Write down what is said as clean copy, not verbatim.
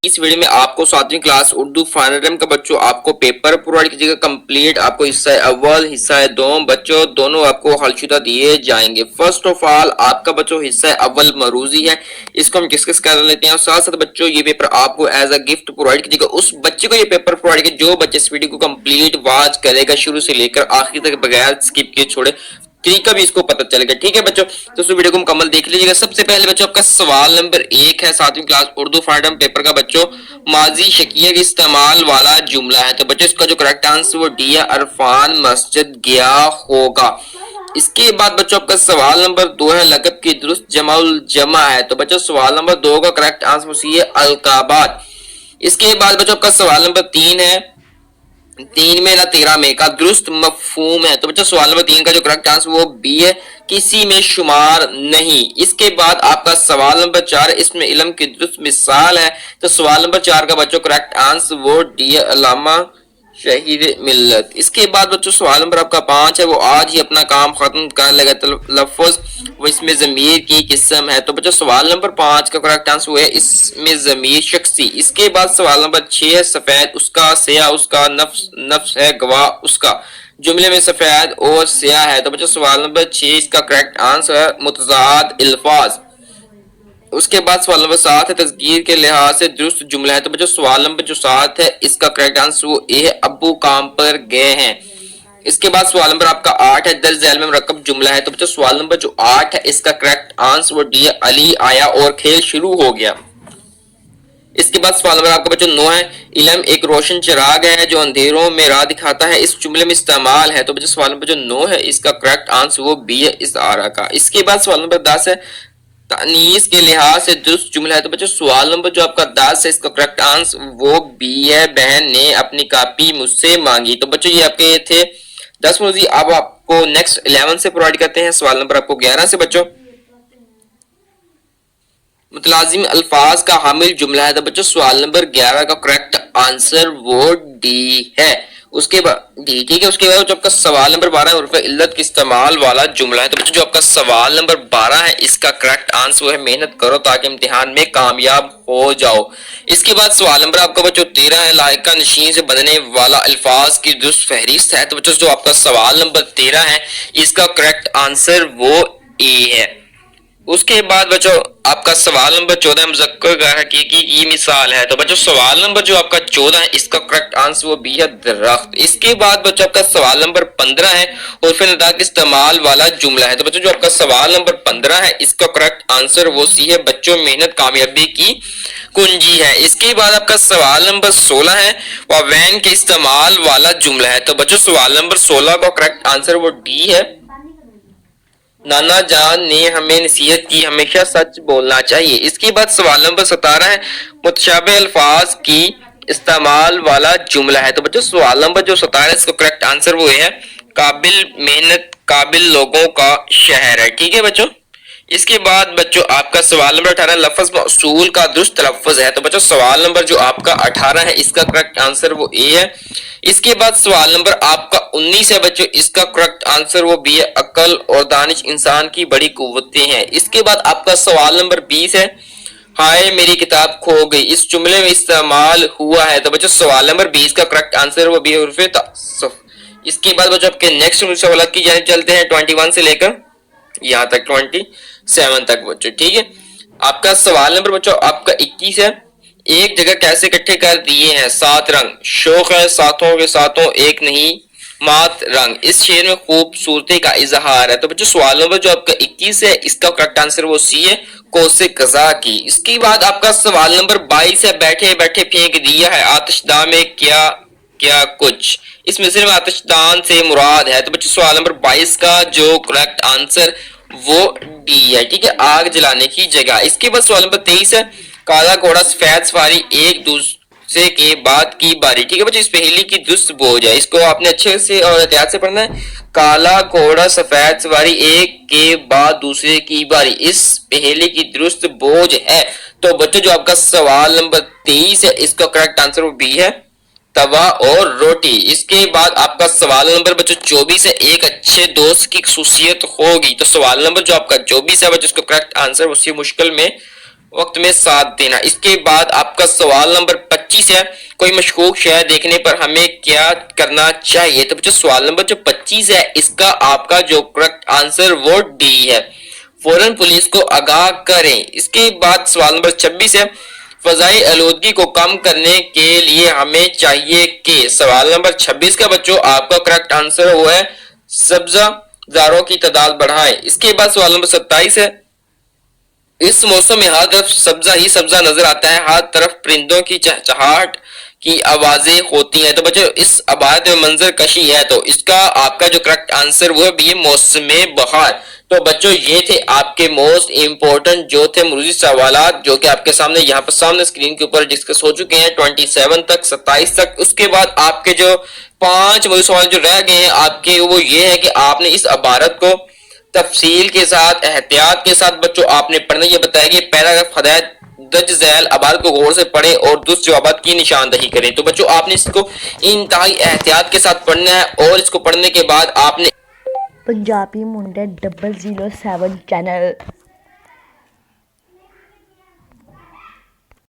اس video میں آپ کو 7ویں کلاس اردو فائنل ٹرم کا بچوں آپ کو پیپر پرووائڈ کیجیے گا کمپلیٹ. آپ کو حصہ اول حصہ دوم بچوں دونوں آپ کو حل شدہ دیے جائیں گے. فرسٹ آف آل آپ کا بچوں حصہ اول مروزی ہے, اس کو ہم ڈسکس کر لیتے ہیں. اور ساتھ ساتھ بچوں یہ پیپر آپ کو ایز اے گفٹ پرووائڈ کیجیے گا اس بچے کو, یہ پیپر پرووائڈ کیجیے جو بچے اس ویڈیو کو کمپلیٹ واچ کرے گا شروع سے لے کر آخر تک بغیر اسکپ کیے چھوڑے. طریقہ بھی اس کو پتہ چلے گا. ٹھیک ہے بچوں, تو اس ویڈیو کو مکمل دیکھ لیجیے گا. سب سے پہلے بچوں آپ کا سوال نمبر 1 ہے 7ویں کلاس اردو فائنل پیپر کا بچوں, ماضی شکیہ کے استعمال والا جملہ ہے. تو بچوں اس کا جو کریکٹ آنسر وہ ڈی ہے, عرفان مسجد گیا ہوگا. اس کے بعد بچوں آپ کا سوال نمبر 2 ہے, لقب کی درست جمع الجمع ہے. تو بچوں سوال نمبر 2 کا کریکٹ آنسر سی ہے القابات. اس کے بعد بچوں آپ کا سوال نمبر 3 ہے, 3 میں نہ 13 میں کا درست مفہوم ہے. تو بچہ سوال نمبر 3 کا جو کریکٹ آنسر وہ بی ہے, کسی میں شمار نہیں. اس کے بعد آپ کا سوال نمبر 4 اس میں علم کی درست مثال ہے. تو سوال نمبر 4 کا بچوں کریکٹ آنسر وہ ڈی ہے, علامہ شہید ملت. اس کے بعد بچوں سوال نمبر آپ کا 5 ہے, وہ آج ہی اپنا کام ختم کر لے گا. تلفظ وہ اس میں ضمیر کی قسم ہے. تو بچوں سوال نمبر 5 کا کریکٹ آنسر وہ ہے اس میں ضمیر شخصی. اس کے بعد سوال نمبر 6 ہے, سفید اس کا, سیاہ اس کا, نفس ہے گواہ اس کا. جملے میں سفید اور سیاہ ہے. تو بچوں سوال نمبر 6 اس کا کریکٹ آنسر ہے متضاد الفاظ. اس کے بعد سوال نمبر 7 ہے, تذکیر کے لحاظ سے درست جملہ ہے. تو بچوں سوال نمبر جو 7 ہے اس کا کریکٹ آنسر وہ اے ہے, ابو کام پر گئے ہیں. اس کے بعد سوال نمبر آپ کا 8 ہے, درج ذیل میں مرکب جملہ ہے. تو بچوں سوال نمبر جو 8 ہے اس کا کریکٹ آنسر وہ ڈی ہے, علی آیا اور کھیل شروع ہو گیا. اس کے بعد سوال نمبر آپ کا بچوں 9 ہے, علم ایک روشن چراغ ہے جو اندھیروں میں راہ دکھاتا ہے, اس جملے میں استعمال ہے. تو بچوں سوال نمبر جو 9 ہے اس کا کریکٹ آنسر وہ بی ہے, استعارہ کا. اس کے بعد سوال نمبر 10 ہے, تانیث کے لحاظ سے درست جملہ ہے. تو بچوں سوال نمبر جو آپ کا 10 ہے اس کا کریکٹ آنسر وہ بی ہے, بہن نے اپنی کاپی مجھ سے مانگی. تو بچوں یہ آپ کے تھے 10 موضوع. اب آپ کو نیکسٹ 11 سے پرووائڈ کرتے ہیں. سوال نمبر آپ کو 11 سے بچوں, متلازم الفاظ کا حامل جملہ ہے. تو بچوں سوال نمبر 11 کا کریکٹ آنسر وہ ڈی ہے. اس کے بعد ڈی, ٹھیک ہے. اس کے بعد جو آپ کا سوال نمبر 12 ہے, حروف علت کے استعمال والا جملہ ہے. تو بچوں جو آپ کا سوال نمبر 12 ہے اس کا کریکٹ آنسر وہ ہے, محنت کرو تاکہ امتحان میں کامیاب ہو جاؤ. اس کے بعد سوال نمبر آپ کا بچوں 13 ہے, لائقہ نشین سے بننے والا الفاظ کی درست فہرست ہے. تو بچوں جو آپ کا سوال نمبر 13 ہے اس کا کریکٹ آنسر وہ اے ہے. اس کے بعد بچوں آپ کا سوال نمبر 14 مذکر غیر حقیقی کی مثال ہے. تو بچوں سوال نمبر جو آپ کا 14 ہے اس کا کریکٹ آنسر وہ بی ہے, درخت. اس کے بعد بچوں آپ کا سوال نمبر 15 ہے, حروف ندا کے استعمال والا جملہ ہے. تو بچوں جو آپ کا سوال نمبر 15 ہے اس کا کریکٹ آنسر وہ سی ہے, بچوں محنت کامیابی کی کنجی ہے. اس کے بعد آپ کا سوال نمبر 16 ہے, وین کے استعمال والا جملہ ہے. تو بچوں سوال نمبر 16 کا کریکٹ آنسر وہ ڈی ہے, نانا جان نے ہمیں نصیحت کی ہمیشہ سچ بولنا چاہیے. اس کے بعد سوال نمبر 17 ہے, متشابہ الفاظ کی استعمال والا جملہ ہے. تو بچوں سوال نمبر جو 17 ہے اس کا کریکٹ آنسر وہ ہے, قابل محنت قابل لوگوں کا شہر ہے. ٹھیک ہے بچوں. اس کے بعد بچوں آپ کا سوال نمبر 18 لفظ موصول کا درست تلفظ ہے. تو بچوں سوال نمبر جو آپ کا 18 ہے اس کا کریکٹ آنسر وہ اے ہے. اس کے بعد سوال نمبر آپ کا 19 ہے بچوں, اس کا کریکٹ آنسر وہ بی ہے, عقل اور دانش انسان کی بڑی قوتیں ہیں. اس کے بعد آپ کا سوال نمبر 20 ہے, ہائے میری کتاب کھو گئی, اس جملے میں استعمال ہوا ہے. تو بچوں سوال نمبر 20 کا کریکٹ آنسر وہ بی ہے, حروف تعصف. اس کے بعد بچوں آپ کے نیکسٹ سوالات کی جانب چلتے ہیں 21 سے لے کر یہاں تک 27 تک بچوں. ٹھیک ہے. آپ کا سوال نمبر بچوں آپ کا 21 ہے, ایک جگہ کیسے اکٹھے کر دیے ہیں 7 رنگ, شوق ہے ساتھوں کے ساتھوں ایک نہیں مات رنگ, اس شعر میں خوبصورتی کا اظہار ہے. تو بچوں سوال نمبر جو آپ کا 21 ہے اس کا کریکٹ آنسر وہ سی ہے, کوسے قضا کی. اس کے بعد آپ کا سوال نمبر 22 ہے, بیٹھے بیٹھے پھینک دیا ہے آتش داں میں کیا کیا کچھ, اس مصرے میں آتش دان سے مراد ہے. تو بچوں سوال نمبر 22 کا جو کریکٹ آنسر وہ ڈی ہے. ٹھیک ہے, آگ جلانے کی جگہ. اس کے بعد سوال نمبر 23 ہے, کالا گھوڑا سفید سواری ایک دوسرے کے بعد کی باری. ٹھیک ہے بچوں, اس پہیلی کی درست بوجھ ہے, اس کو آپ نے اچھے سے اور احتیاط سے پڑھنا ہے. کالا گھوڑا سفید سواری ایک کے بعد دوسرے کی باری, اس پہیلی کی درست بوجھ ہے. تو بچوں جو آپ کا سوال نمبر 23 ہے اس کا کریکٹ آنسر وہ بی ہے, توا اور روٹی. اس کے بعد آپ کا سوال نمبر بچوں 24 ہے, ایک اچھے دوست کی خصوصیت ہوگی. تو سوال نمبر جو آپ کا 24 ہے بچوں اس کا کریکٹ آنسر اسی مشکل میں وقت میں ساتھ دینا. اس کے بعد آپ کا سوال نمبر 25 ہے, کوئی مشکوک شے دیکھنے پر ہمیں کیا کرنا چاہیے. تو بچوں سوال نمبر جو 25 ہے اس کا آپ کا جو کریکٹ آنسر وہ ڈی ہے, فوراً پولیس کو آگاہ کریں. اس کے بعد سوال نمبر 26 ہے, فضائی آلودگی کو کم کرنے کے لیے ہمیں چاہیے کہ. سوال نمبر 26 کا بچوں آپ کا کریکٹ آنسر وہ ہے سبزہ زاروں کی تعداد بڑھائیں. اس کے بعد سوال نمبر 27 ہے, اس موسم میں ہر طرف سبزہ ہی سبزہ نظر آتا ہے, ہر طرف پرندوں کی چہچہاہٹ کی آوازیں ہوتی ہیں. تو بچوں اس عبارت میں منظر کشی ہے, تو اس کا آپ کا جو کریکٹ آنسر وہ بھی موسم بہار. تو بچوں یہ تھے آپ کے موسٹ امپورٹنٹ جو تھے مروزی سوالات, جو کہ آپ کے سامنے یہاں پر سامنے اسکرین کے اوپر ڈسکس ہو چکے ہیں 27 تک 27 تک. اس کے بعد آپ کے جو 5 مروزی سوال جو رہ گئے ہیں آپ کے, وہ یہ ہے کہ آپ نے اس عبارت کو تفصیل کے ساتھ احتیاط کے ساتھ بچوں آپ نے پڑھنا. یہ بتایا کہ پیراگراف ہدایت درج ذیل عبارت کو غور سے پڑھیں اور درست جوابات کی نشاندہی کریں. تو بچوں آپ نے اس کو انتہائی احتیاط کے ساتھ پڑھنا ہے, اور اس کو پڑھنے کے بعد آپ نے پنجابی منڈے 007 چینل